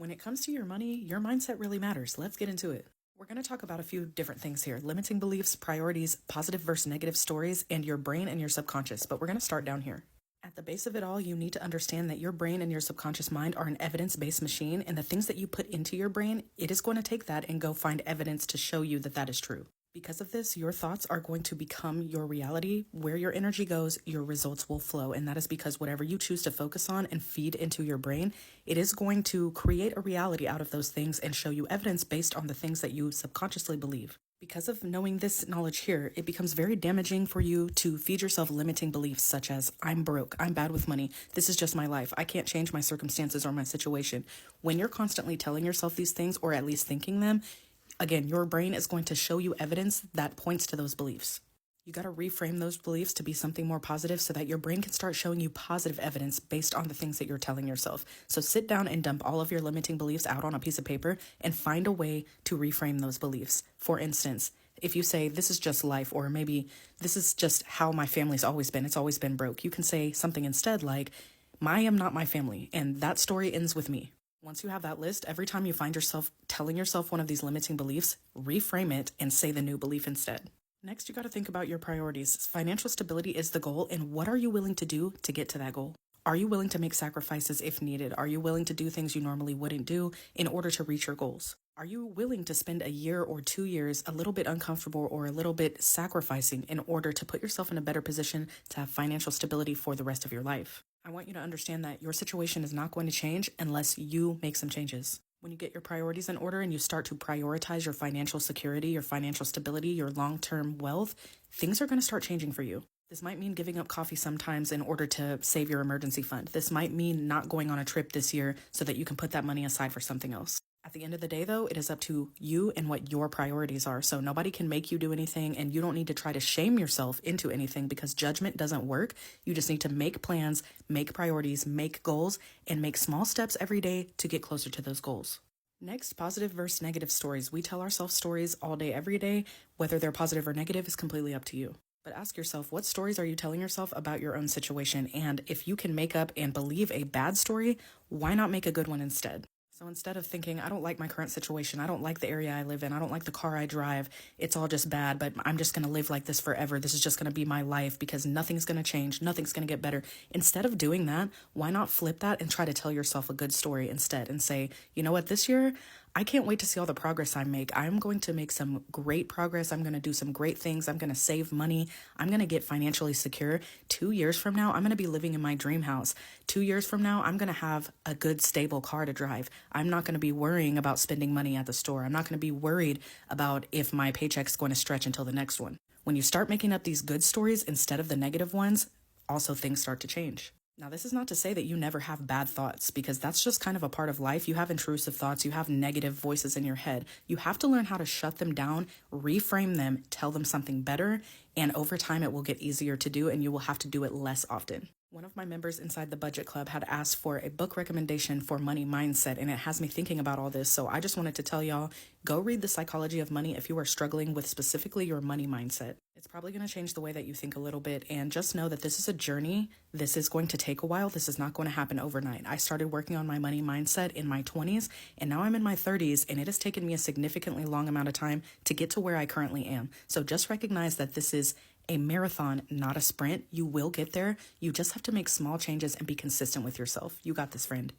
When it comes to your money, your mindset really matters. Let's get into it. We're going to talk about a few different things here: limiting beliefs, priorities, positive versus negative stories, and your brain and your subconscious. But we're going to start down here. At the base of it all, you need to understand that your brain and your subconscious mind are an evidence-based machine, and the things that you put into your brain, it is going to take that and go find evidence to show you that that is true. Because of this, your thoughts are going to become your reality. Where your energy goes, your results will flow. And that is because whatever you choose to focus on and feed into your brain, it is going to create a reality out of those things and show you evidence based on the things that you subconsciously believe. Because of knowing this knowledge here, it becomes very damaging for you to feed yourself limiting beliefs such as, I'm broke, I'm bad with money, this is just my life, I can't change my circumstances or my situation. When you're constantly telling yourself these things, or at least thinking them, again, your brain is going to show you evidence that points to those beliefs. You got to reframe those beliefs to be something more positive so that your brain can start showing you positive evidence based on the things that you're telling yourself. So sit down and dump all of your limiting beliefs out on a piece of paper and find a way to reframe those beliefs. For instance, if you say, this is just life, or maybe this is just how my family's always been, it's always been broke, you can say something instead like, I am not my family, and that story ends with me. Once you have that list, every time you find yourself telling yourself one of these limiting beliefs, reframe it and say the new belief instead. Next, you got to think about your priorities. Financial stability is the goal, and what are you willing to do to get to that goal? Are you willing to make sacrifices if needed? Are you willing to do things you normally wouldn't do in order to reach your goals? Are you willing to spend a year or 2 years a little bit uncomfortable or a little bit sacrificing in order to put yourself in a better position to have financial stability for the rest of your life? I want you to understand that your situation is not going to change unless you make some changes. When you get your priorities in order and you start to prioritize your financial security, your financial stability, your long-term wealth, things are going to start changing for you. This might mean giving up coffee sometimes in order to save your emergency fund. This might mean not going on a trip this year so that you can put that money aside for something else. At the end of the day, though, it is up to you and what your priorities are. So nobody can make you do anything, and you don't need to try to shame yourself into anything because judgment doesn't work. You just need to make plans, make priorities, make goals, and make small steps every day to get closer to those goals. Next, positive versus negative stories. We tell ourselves stories all day, every day. Whether they're positive or negative is completely up to you. But ask yourself, what stories are you telling yourself about your own situation? And if you can make up and believe a bad story, why not make a good one instead? So instead of thinking, I don't like my current situation, I don't like the area I live in, I don't like the car I drive, it's all just bad, but I'm just going to live like this forever, this is just going to be my life because nothing's going to change, nothing's going to get better. Instead of doing that, why not flip that and try to tell yourself a good story instead and say, you know what, this year, I can't wait to see all the progress I make. I'm going to make some great progress. I'm going to do some great things. I'm going to save money. I'm going to get financially secure. 2 years from now, I'm going to be living in my dream house. 2 years from now, I'm going to have a good, stable car to drive. I'm not going to be worrying about spending money at the store. I'm not going to be worried about if my paycheck's going to stretch until the next one. When you start making up these good stories instead of the negative ones, also things start to change. Now, this is not to say that you never have bad thoughts, because that's just kind of a part of life. You have intrusive thoughts, you have negative voices in your head. You have to learn how to shut them down, reframe them, tell them something better, and over time it will get easier to do and you will have to do it less often. One of my members inside the budget club had asked for a book recommendation for money mindset, and it has me thinking about all this. So I just wanted to tell y'all, go read The Psychology of Money if you are struggling with specifically your money mindset. It's probably going to change the way that you think a little bit, and just know that this is a journey. This is going to take a while. This is not going to happen overnight. I started working on my money mindset in my 20s, and now I'm in my 30s, and it has taken me a significantly long amount of time to get to where I currently am. So just recognize that this is a marathon, not a sprint. You will get there. You just have to make small changes and be consistent with yourself. You got this, friend.